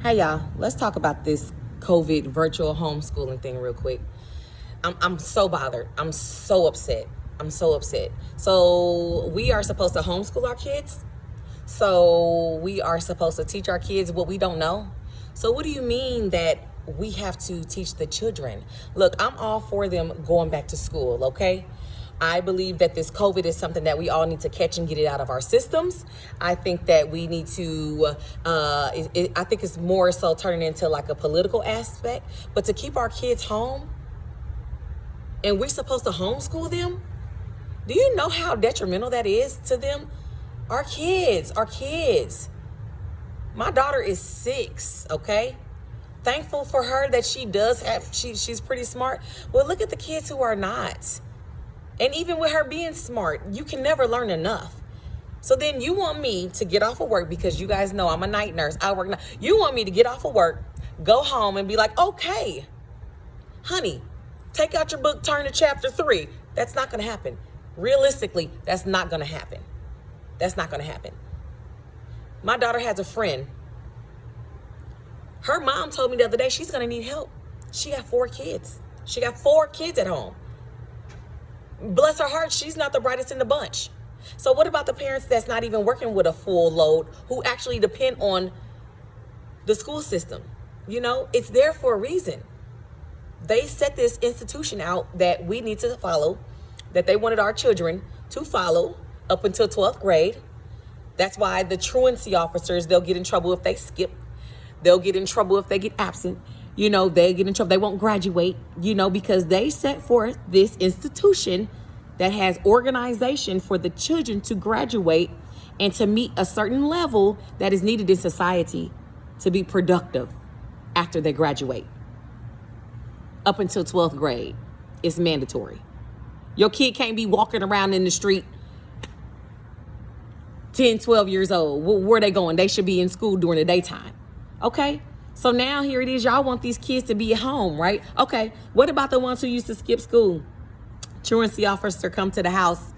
Hey y'all, let's talk about this COVID virtual homeschooling thing real quick. I'm so bothered. I'm so upset. So we are supposed to homeschool our kids. So we are supposed to teach our kids what we don't know. So what do you mean that we have to teach the children? Look, I'm all for them going back to school, okay? I believe that this COVID is something that we all need to catch and get it out of our systems. I think that we need to, I think it's more so turning into like a political aspect. But to keep our kids home, and we're supposed to homeschool them, do you know how detrimental that is to them? Our kids. My daughter is 6, okay? Thankful for her that she's pretty smart. Well, look at the kids who are not. And even with her being smart, you can never learn enough. So then you want me to get off of work, because you guys know I'm a night nurse. I work night. You want me to get off of work, go home and be like, okay, honey, take out your book, turn to chapter 3. That's not going to happen. Realistically, that's not going to happen. My daughter has a friend. Her mom told me the other day she's going to need help. She got 4 kids. At home. Bless her heart, she's not the brightest in the bunch. So what about the parents that's not even working with a full load, who actually depend on the school system? You know, it's there for a reason. They set this institution out that we need to follow, that they wanted our children to follow up until 12th grade. That's why the truancy officers, they'll get in trouble if they skip. They'll get in trouble if they get absent. You know, they get in trouble. They won't graduate, because they set forth this institution that has organization for the children to graduate and to meet a certain level that is needed in society to be productive after they graduate. Up until 12th grade, it's mandatory. Your kid can't be walking around in the street 10, 12 years old. Where are they going? They should be in school during the daytime. Okay? So now here it is. Y'all want these kids to be at home, right? Okay. What about the ones who used to skip school? Truancy officer come to the house.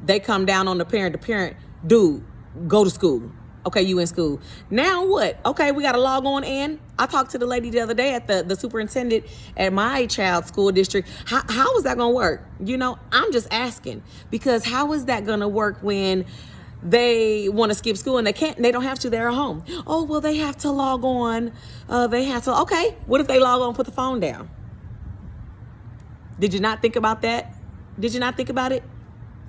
They come down on the parent. The parent, dude, go to school. Okay, you in school. Now what? Okay, we got to log on in. I talked to the lady the other day at the superintendent at my child's school district. How is that going to work? I'm just asking, because how is that going to work when they want to skip school and they don't have to, they're at home? Oh, well, they have to log on. Okay, what if they log on, put the phone down? Did you not think about that? Did you not think about it?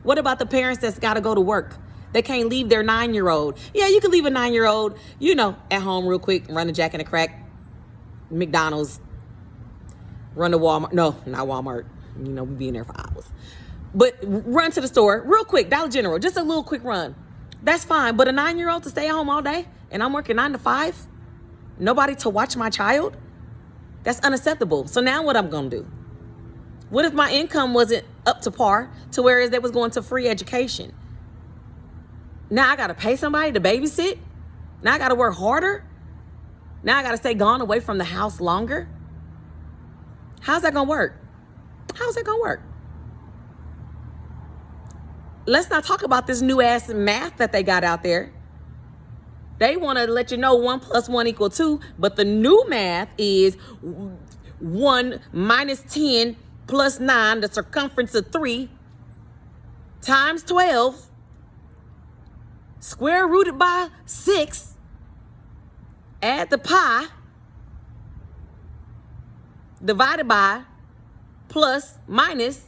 What about the parents that's got to go to work? They can't leave their 9-year-old. Yeah, you can leave a 9-year-old, at home real quick, run to Jack and the Crack, McDonald's, run to Walmart. No, not Walmart. We be in there for hours. But run to the store real quick, Dollar General, just a little quick run. That's fine. But a 9-year-old to stay at home all day and I'm working 9 to 5, nobody to watch my child? That's unacceptable. So now what I'm going to do? What if my income wasn't up to par, to whereas they was going to free education? Now I got to pay somebody to babysit? Now I got to work harder? Now I got to stay gone away from the house longer? How's that going to work? Let's not talk about this new ass math that they got out there. They want to let you know 1 + 1 = 2, but the new math is 1 minus 10 plus 9, the circumference of 3, times 12, square rooted by 6, add the pi, divided by, plus, minus,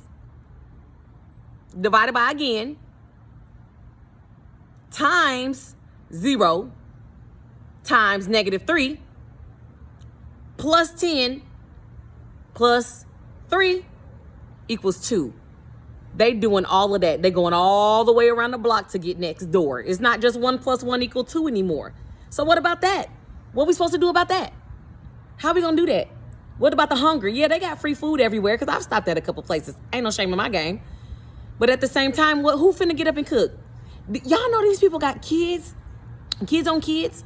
divided by again, times 0, times -3, plus 10, plus 3 equals 2. They doing all of that. They going all the way around the block to get next door. It's not just 1 + 1 = 2 anymore. So what about that? What are we supposed to do about that? How are we going to do that? What about the hunger? Yeah, they got free food everywhere, because I've stopped at a couple places. Ain't no shame in my game. But at the same time, who finna get up and cook? Y'all know these people got kids on kids.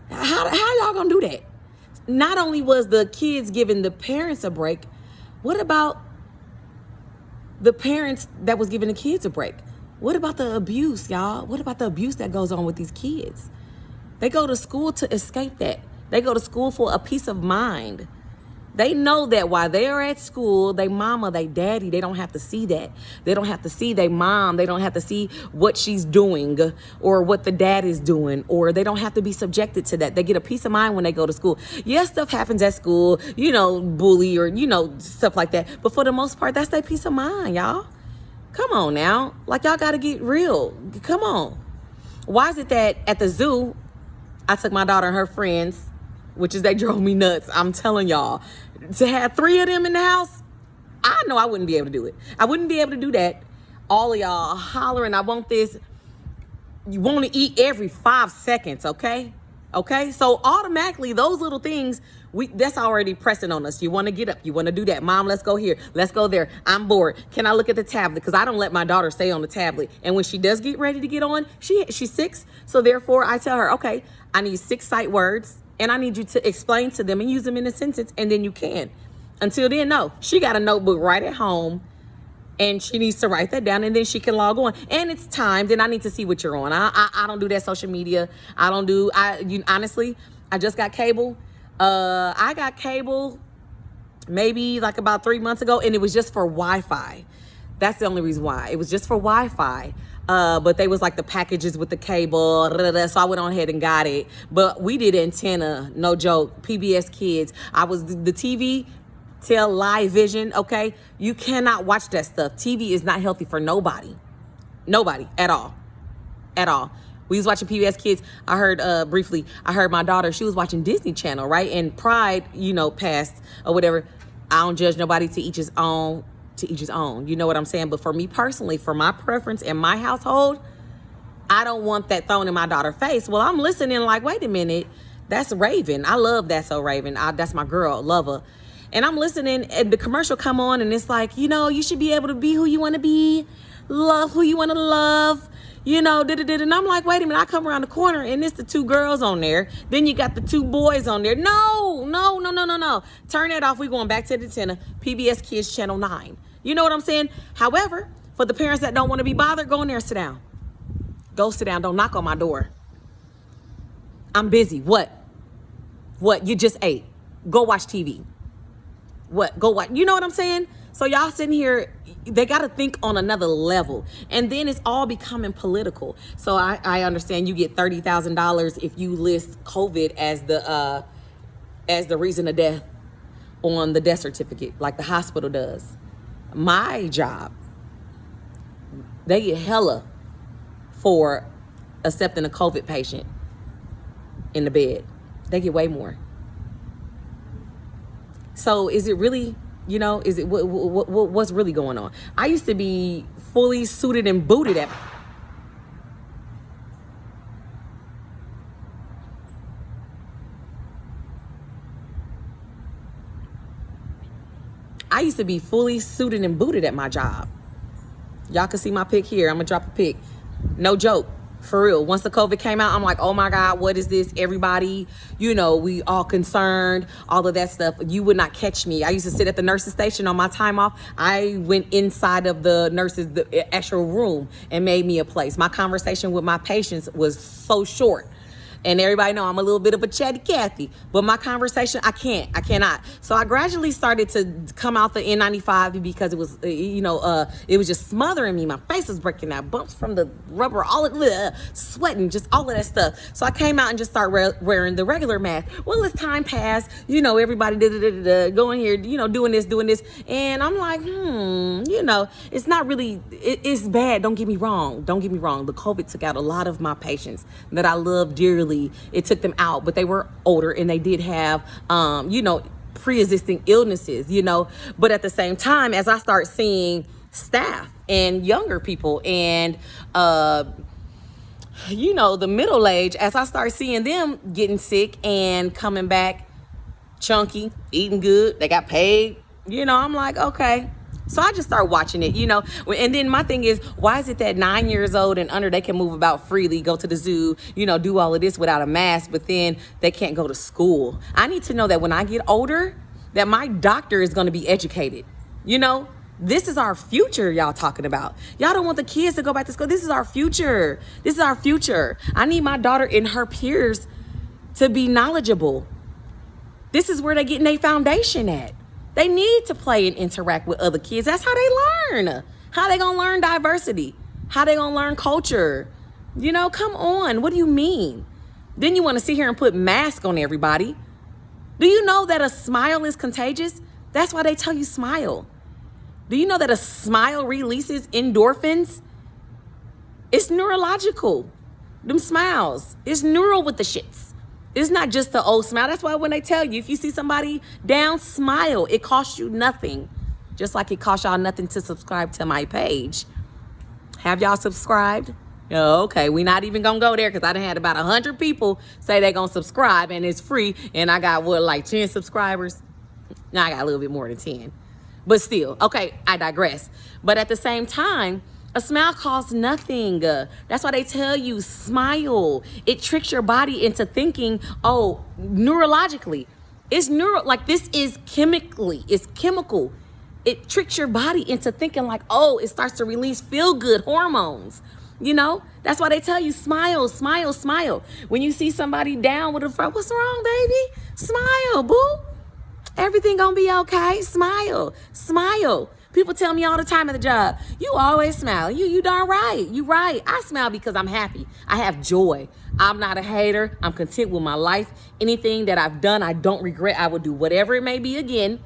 How y'all gonna do that? Not only was the kids giving the parents a break, what about the parents that was giving the kids a break? What about the abuse, y'all? What about the abuse that goes on with these kids? They go to school to escape that. They go to school for a peace of mind. They know that while they're at school, they mama, they daddy, they don't have to see that. They don't have to see their mom. They don't have to see what she's doing or what the dad is doing, or they don't have to be subjected to that. They get a peace of mind when they go to school. Yes, stuff happens at school, bully or, stuff like that. But for the most part, that's their peace of mind, y'all. Come on now. Like, y'all got to get real. Come on. Why is it that at the zoo, I took my daughter and her friends, which is they drove me nuts. I'm telling y'all, to have 3 of them in the house, I know I wouldn't be able to do it. I wouldn't be able to do that. All of y'all hollering, I want this. You want to eat every 5 seconds, okay? Okay? So automatically, those little things, that's already pressing on us. You want to get up. You want to do that. Mom, let's go here. Let's go there. I'm bored. Can I look at the tablet? Because I don't let my daughter stay on the tablet. And when she does get ready to get on, she's 6. So therefore, I tell her, okay, I need 6 sight words. And I need you to explain to them and use them in a sentence, and then you can. Until then, no. She got a notebook right at home, and she needs to write that down, and then she can log on. And it's time. Then I need to see what you're on. I don't do that social media. Honestly, I just got cable. I got cable maybe like about 3 months ago, and it was just for Wi-Fi. That's the only reason why. It was just for Wi-Fi. But they was like the packages with the cable, so I went on ahead and got it. But we did antenna, no joke, PBS Kids. I was the TV, tell live vision, okay? You cannot watch that stuff. TV is not healthy for nobody. Nobody, at all. At all. We was watching PBS Kids. I heard briefly, I heard my daughter, she was watching Disney Channel, right? And Pride, passed or whatever. I don't judge nobody, to each his own. To each his own, you know what I'm saying? But for me personally, for my preference in my household, I don't want that thrown in my daughter's face. Well, I'm listening like, wait a minute, that's Raven. I love That's So Raven. That's my girl, love her. And I'm listening, and the commercial come on, and it's like, you should be able to be who you want to be, love who you want to love, And I'm like, wait a minute, I come around the corner, and it's the 2 girls on there. Then you got the 2 boys on there. No. Turn that off. We going back to the antenna. PBS Kids Channel 9. You know what I'm saying? However, for the parents that don't want to be bothered, go in there, sit down. Go sit down. Don't knock on my door. I'm busy. What? You just ate. Go watch TV. What? Go watch. You know what I'm saying? So y'all sitting here, they got to think on another level. And then it's all becoming political. So I understand you get $30,000 if you list COVID as the reason of death on the death certificate, like the hospital does. My job, they get hella for accepting a COVID patient in the bed. They get way more. So is it really, is it what's really going on? I used to be fully suited and booted at. I used to be fully suited and booted at my job. Y'all can see my pic here. I'm going to drop a pic. No joke. For real. Once the COVID came out, I'm like, oh my God, what is this? Everybody, we all concerned, all of that stuff. You would not catch me. I used to sit at the nurse's station on my time off. I went inside of the actual room and made me a place. My conversation with my patients was so short. And everybody know I'm a little bit of a chatty Cathy, but my conversation, I cannot. So I gradually started to come out the N95 because it was, it was just smothering me. My face was breaking out, bumps from the rubber, all of sweating, just all of that stuff. So I came out and just started wearing the regular mask. Well, as time passed, everybody going here, doing this. And I'm like, it's not really, it's bad. Don't get me wrong. The COVID took out a lot of my patients that I love dearly. It took them out, but they were older and they did have, pre-existing illnesses, but at the same time, as I start seeing staff and younger people and, the middle age, as I start seeing them getting sick and coming back chunky, eating good, they got paid, I'm like, okay. So I just start watching it, and then my thing is, why is it that 9 years old and under, they can move about freely, go to the zoo, do all of this without a mask, but then they can't go to school? I need to know that when I get older, that my doctor is going to be educated, This is our future y'all talking about. Y'all don't want the kids to go back to school. This is our future. This is our future. I need my daughter and her peers to be knowledgeable. This is where they're getting their foundation at. They need to play and interact with other kids. That's how they learn. How they gonna learn diversity? How they gonna learn culture? You know, come on. What do you mean? Then you want to sit here and put masks on everybody. Do you know that a smile is contagious? That's why they tell you smile. Do you know that a smile releases endorphins? It's neurological. Them smiles. It's neural with the shits. It's not just the old smile. That's why when they tell you, if you see somebody down, smile. It costs you nothing. Just like it costs y'all nothing to subscribe to my page. Have y'all subscribed? Okay, we not even gonna go there because I done had about 100 people say they gonna subscribe and it's free. And I got, what, like 10 subscribers? Now I got a little bit more than 10. But still, okay, I digress. But at the same time, a smile costs nothing. That's why they tell you, smile. It tricks your body into thinking, oh, neurologically. It's like this is chemically, it's chemical. It tricks your body into thinking like, oh, it starts to release feel-good hormones. You know, that's why they tell you, smile, smile, smile. When you see somebody down with a frown, what's wrong, baby? Smile, boo. Everything gonna be okay. Smile, smile. People tell me all the time at the job, you always smile. You darn right. You right. I smile because I'm happy. I have joy. I'm not a hater. I'm content with my life. Anything that I've done, I don't regret. I will do whatever it may be again.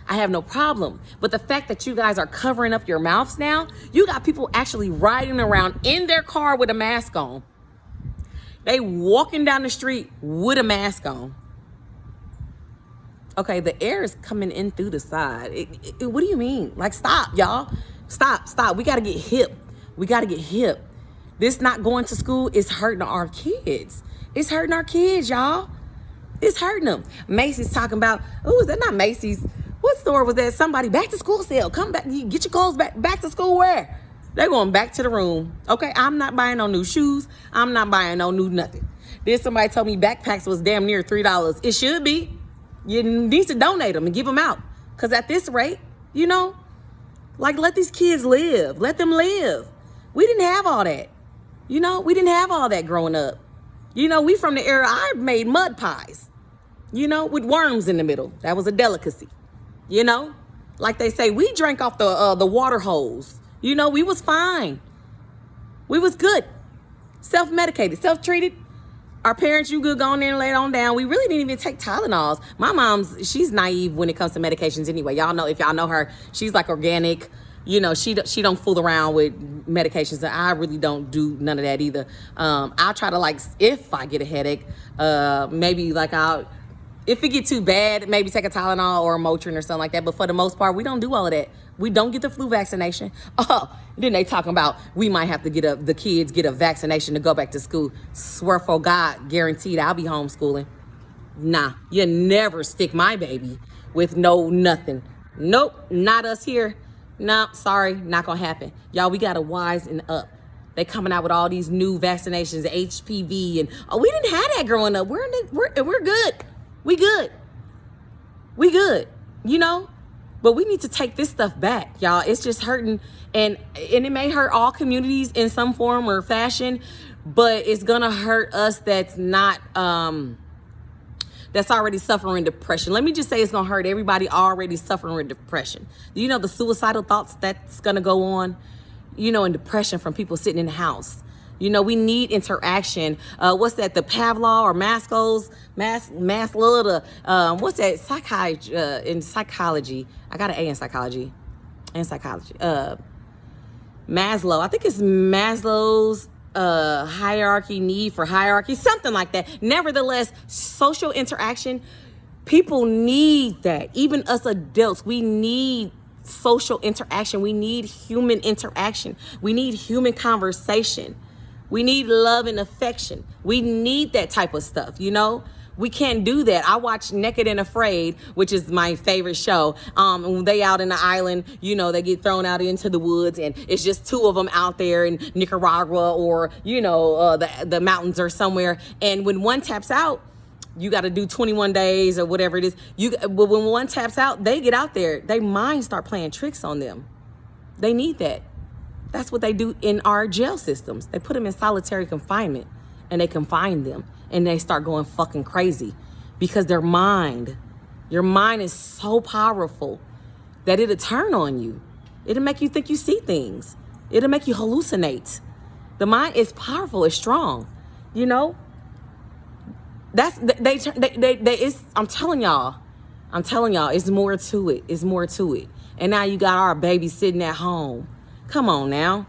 I have no problem. But the fact that you guys are covering up your mouths now, you got people actually riding around in their car with a mask on. They walking down the street with a mask on. Okay, the air is coming in through the side. What do you mean? Like, stop, y'all. Stop. We got to get hip. We got to get hip. This not going to school is hurting our kids. It's hurting our kids, y'all. It's hurting them. Macy's talking about, oh, is that not Macy's? What store was that? Somebody, back to school sale. Come back, you get your clothes back to school where? They're going back to the room. Okay, I'm not buying no new shoes. I'm not buying no new nothing. Then somebody told me backpacks was damn near $3. It should be. You need to donate them and give them out. Because at this rate, you know, like, let these kids live. Let them live. We didn't have all that. You know, we didn't have all that growing up. You know, we from the era, I made mud pies, you know, with worms in the middle. That was a delicacy. You know, like they say, we drank off the water hose. You know, we was fine. We was good. Self-medicated, self-treated. Our parents, you could go in there and lay it on down. We really didn't even take Tylenols. My mom's, she's naive when it comes to medications anyway. Y'all know, if y'all know her, she's like organic. You know, she don't fool around with medications. And I really don't do none of that either. I'll try to, like, if I get a headache, maybe like if it get too bad, maybe take a Tylenol or a Motrin or something like that. But for the most part, we don't do all of that. We don't get the flu vaccination. Oh, then they talking about we might have to the kids get a vaccination to go back to school. Swear for God, guaranteed I'll be homeschooling. Nah, you never stick my baby with no nothing. Nope, not us here. No, sorry, not gonna happen. Y'all, we gotta wisen up. They coming out with all these new vaccinations, HPV, and we didn't have that growing up. We're good. We good, you know? But we need to take this stuff back, y'all. It's just hurting, and it may hurt all communities in some form or fashion, but it's gonna hurt us that's not, that's already suffering depression. Let me just say it's gonna hurt everybody already suffering depression. Do you know the suicidal thoughts that's gonna go on? You know, and depression from people sitting in the house. You know, we need interaction. What's that? The Pavlov or Maslow's, what's that? Psychiatry, in psychology. I got an A in psychology. Maslow. I think it's Maslow's hierarchy, need for hierarchy, something like that. Nevertheless, social interaction, people need that. Even us adults, we need social interaction. We need human interaction. We need human conversation. We need love and affection. We need that type of stuff, you know? We can't do that. I watch Naked and Afraid, which is my favorite show. When they out in the island, you know, they get thrown out into the woods and it's just two of them out there in Nicaragua or, you know, the mountains or somewhere. And when one taps out, you got to do 21 days or whatever it is. But when one taps out, they get out there. Their minds start playing tricks on them. They need that. That's what they do in our jail systems. They put them in solitary confinement and they confine them and they start going fucking crazy because your mind is so powerful that it'll turn on you. It'll make you think you see things. It'll make you hallucinate. The mind is powerful, it's strong, you know? I'm telling y'all, it's more to it. It's more to it. And now you got our baby sitting at home. Come on now.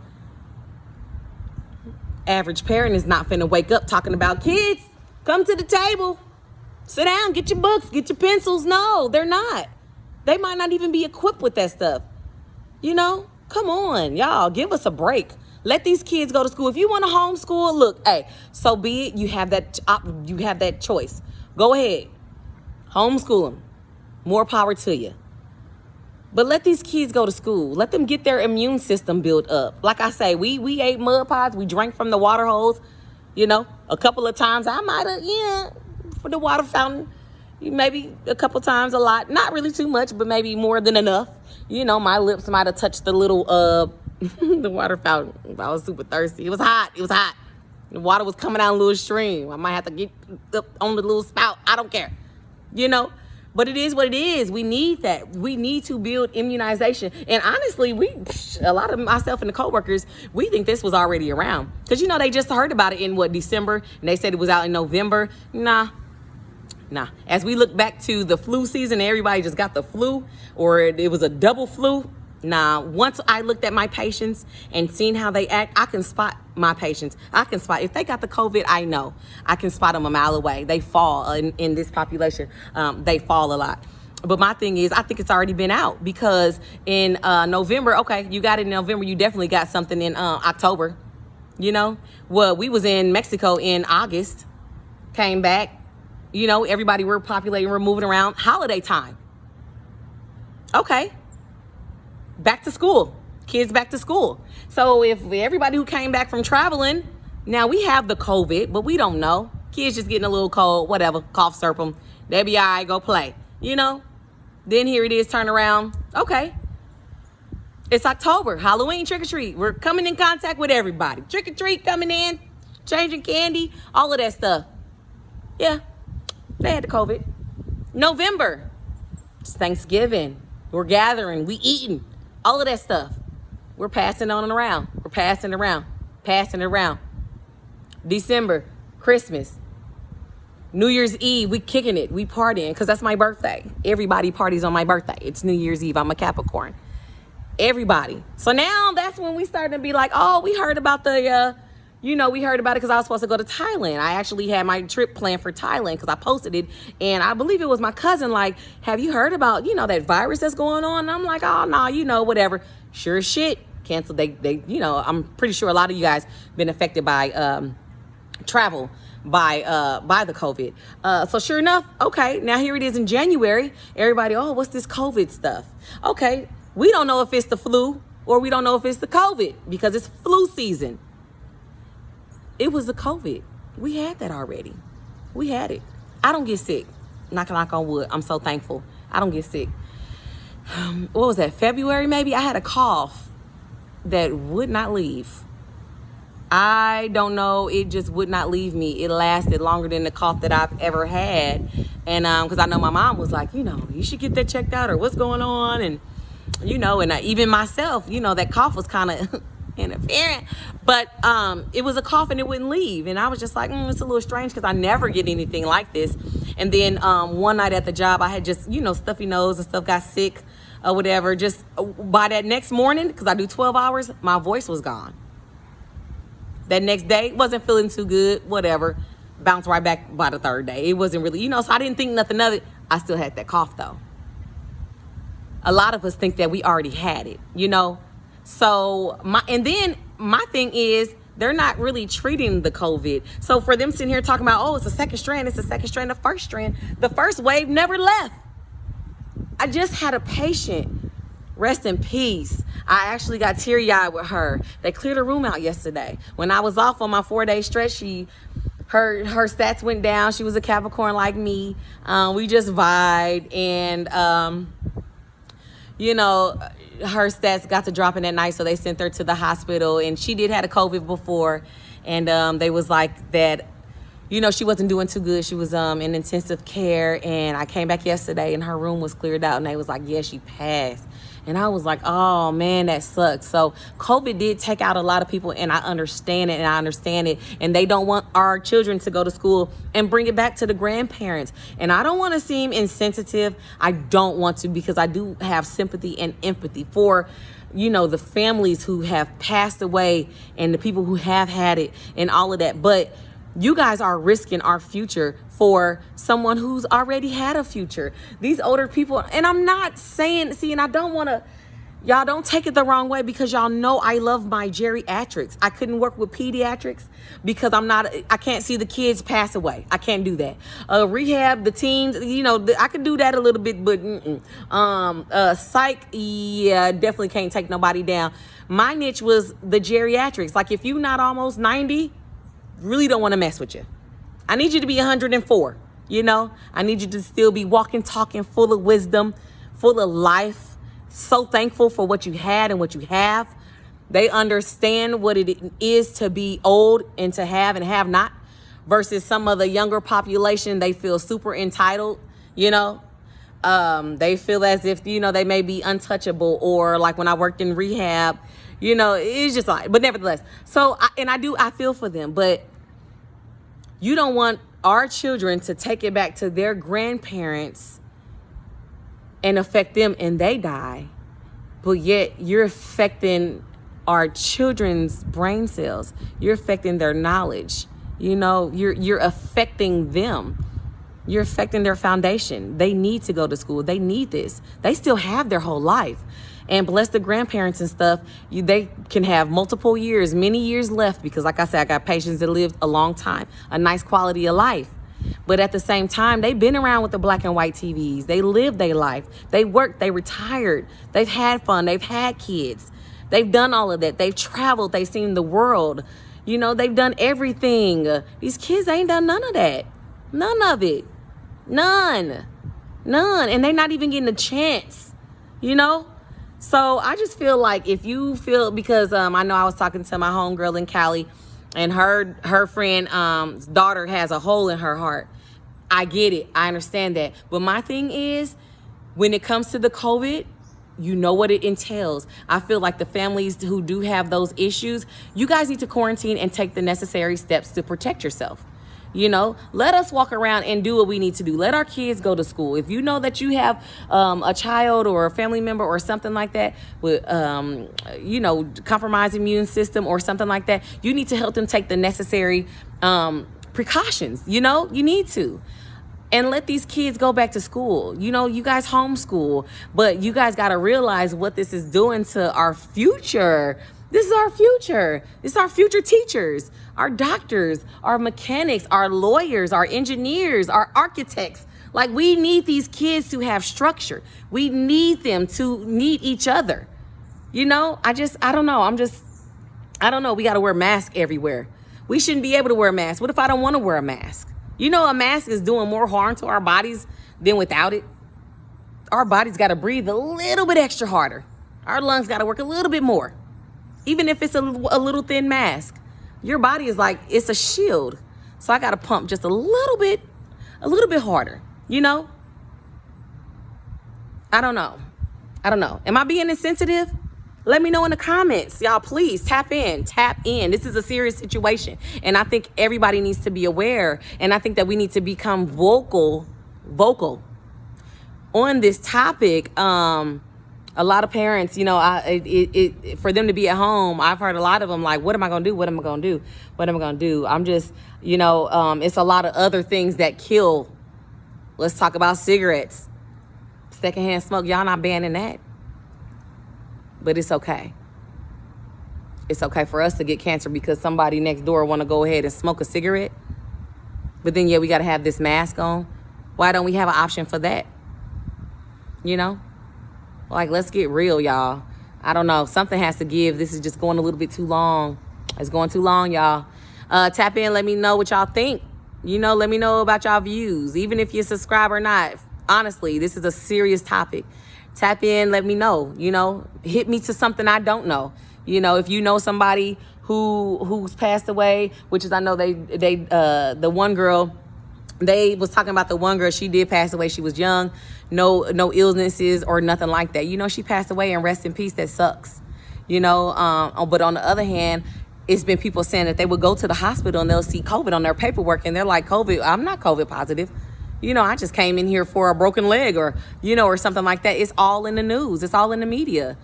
Average parent is not finna wake up talking about kids. Come to the table. Sit down, get your books, get your pencils. No, they're not. They might not even be equipped with that stuff. You know, come on, y'all, give us a break. Let these kids go to school. If you want to homeschool, look, hey, so be it. You have that choice. Go ahead. Homeschool them. More power to you. But let these kids go to school. Let them get their immune system built up. Like I say, we ate mud pies. We drank from the water hose. You know, a couple of times I might have, for the water fountain. Maybe a couple times, a lot. Not really too much, but maybe more than enough. You know, my lips might have touched the little, the water fountain. I was super thirsty. It was hot. The water was coming down a little stream. I might have to get up on the little spout. I don't care. You know? But it is what it is. We need that. We need to build immunization. And honestly, a lot of myself and the coworkers, we think this was already around. Because, you know, they just heard about it in, December? And they said it was out in November. Nah. As we look back to the flu season, everybody just got the flu, or it was a double flu. Nah, once I looked at my patients and seen how they act, I can spot my patients. I can spot, if they got the COVID, I know. I can spot them a mile away. They fall in this population. They fall a lot. But my thing is, I think it's already been out because in November, okay, you got it in November, you definitely got something in October, you know? Well, we was in Mexico in August, came back, you know, everybody we're populating, we're moving around, holiday time. Okay. Back to school, kids back to school. So if everybody who came back from traveling, now we have the COVID, but we don't know. Kids just getting a little cold, whatever, cough syrup them. They be all right, go play, you know? Then here it is, turn around. Okay. It's October, Halloween, trick or treat. We're coming in contact with everybody. Trick or treat coming in, changing candy, all of that stuff. Yeah, they had the COVID. November, it's Thanksgiving. We're gathering, we eating. All of that stuff. We're passing on and around. We're passing it around. December, Christmas, New Year's Eve, we kicking it. We partying because that's my birthday. Everybody parties on my birthday. It's New Year's Eve. I'm a Capricorn. Everybody. So now that's when we starting to be like, oh, we heard about we heard about it because I was supposed to go to Thailand. I actually had my trip planned for Thailand because I posted it. And I believe it was my cousin, like, have you heard about, that virus that's going on? And I'm like, oh, no, whatever. Sure as shit. Canceled. They I'm pretty sure a lot of you guys been affected by travel by the COVID. So sure enough, okay, now here it is in January. Everybody, oh, what's this COVID stuff? Okay, we don't know if it's the flu or we don't know if it's the COVID because it's flu season. It was the COVID. We had that already. We had it. I don't get sick. Knock on wood. I'm so thankful. I don't get sick. What was that? February maybe? I had a cough that would not leave. I don't know. It just would not leave me. It lasted longer than the cough that I've ever had. And because I know my mom was like, you should get that checked out or what's going on. And, and even myself, that cough was kind of interfering. But it was a cough and it wouldn't leave. And I was just like, it's a little strange because I never get anything like this. And then one night at the job, I had just, stuffy nose and stuff, got sick or whatever. Just by that next morning, because I do 12 hours, my voice was gone. That next day, wasn't feeling too good, whatever. Bounced right back by the third day. It wasn't really, so I didn't think nothing of it. I still had that cough though. A lot of us think that we already had it, So my thing is, they're not really treating the COVID. So for them sitting here talking about, it's a second strand, the first strand, the first wave never left. I just had a patient, rest in peace. I actually got teary-eyed with her. They cleared her room out yesterday. When I was off on my 4-day stretch, her stats went down. She was a Capricorn like me. We just vibed and you know, her stats got to dropping that night, so they sent her to the hospital, and she did had a COVID before, and they was like that, you know, she wasn't doing too good. She was in intensive care, and I came back yesterday, and her room was cleared out, and they was like, yeah, she passed. And I was like, oh, man, that sucks. So COVID did take out a lot of people, and I understand it, and they don't want our children to go to school and bring it back to the grandparents. And I don't want to seem insensitive. I don't want to, because I do have sympathy and empathy for, you know, the families who have passed away and the people who have had it and all of that. But you guys are risking our future for someone who's already had a future. These older people, and I'm not saying, and I don't want to, y'all don't take it the wrong way, because y'all know I love my geriatrics. I couldn't work with pediatrics because I can't see the kids pass away. I can't do that. Rehab, the teens, you know, I could do that a little bit, but psych, yeah, definitely can't take nobody down. My niche was the geriatrics. Like, if you not almost 90, really don't want to mess with you. I need you to be 104, you know? I need you to still be walking, talking, full of wisdom, full of life, so thankful for what you had and what you have. They understand what it is to be old and to have and have not, versus some of the younger population. They feel super entitled, you know? They feel as if, you know, they may be untouchable, or like when I worked in rehab, you know, it's just like, but nevertheless. So, I feel for them, but you don't want our children to take it back to their grandparents and affect them and they die, but yet you're affecting our children's brain cells. You're affecting their knowledge. You know, you're affecting them. You're affecting their foundation. They need to go to school. They need this. They still have their whole life. And bless the grandparents and stuff, they can have multiple years, many years left, because like I said, I got patients that lived a long time, a nice quality of life. But at the same time, they've been around with the black and white TVs. They lived their life. They worked, they retired. They've had fun. They've had kids. They've done all of that. They've traveled. They've seen the world. You know, they've done everything. These kids ain't done none of that. None of it. None. And they're not even getting a chance, you know? So I just feel like if you feel, because I know I was talking to my homegirl in Cali, and her friend's daughter has a hole in her heart. I get it. I understand that. But my thing is, when it comes to the COVID, you know what it entails. I feel like the families who do have those issues, you guys need to quarantine and take the necessary steps to protect yourself. You know, let us walk around and do what we need to do. Let our kids go to school. If you know that you have a child or a family member or something like that with, you know, compromised immune system or something like that, you need to help them take the necessary precautions. You know, you need to. And let these kids go back to school. You know, you guys homeschool, but you guys got to realize what this is doing to our future. This is our future. This is our future teachers, our doctors, our mechanics, our lawyers, our engineers, our architects. Like, we need these kids to have structure. We need them to need each other. You know, I don't know. I don't know. We got to wear masks everywhere. We shouldn't be able to wear a mask. What if I don't want to wear a mask? You know, a mask is doing more harm to our bodies than without it. Our bodies got to breathe a little bit extra harder. Our lungs got to work a little bit more. Even if it's a little thin mask, your body is like, it's a shield. So I got to pump just a little bit harder, you know? I don't know. Am I being insensitive? Let me know in the comments. Y'all, please tap in. This is a serious situation. And I think everybody needs to be aware. And I think that we need to become vocal on this topic. A lot of parents, you know, for them to be at home, I've heard a lot of them like, what am I going to do? I'm just, you know, it's a lot of other things that kill. Let's talk about cigarettes, secondhand smoke. Y'all not banning that. But it's okay. It's okay for us to get cancer because somebody next door want to go ahead and smoke a cigarette. But then, yeah, we got to have this mask on. Why don't we have an option for that? You know? Like, let's get real, y'all. I don't know. Something has to give. This is just going a little bit too long. It's going too long, y'all. Tap in. Let me know what y'all think. You know, let me know about y'all views. Even if you subscribe or not. Honestly, this is a serious topic. tap in, let me know, hit me to something I don't know. If you know somebody who's passed away, which is, I know the one girl, they was talking about the one girl, she did pass away. She was young, no illnesses or nothing like that. She passed away, and rest in peace. That sucks. But on the other hand, it's been people saying that they would go to the hospital and they'll see COVID on their paperwork, and they're like, I'm not COVID positive. I just came in here for a broken leg or something like that. It's all in the news. It's all in the media,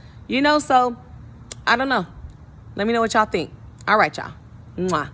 so I don't know. Let me know what y'all think. All right, y'all. Mwah.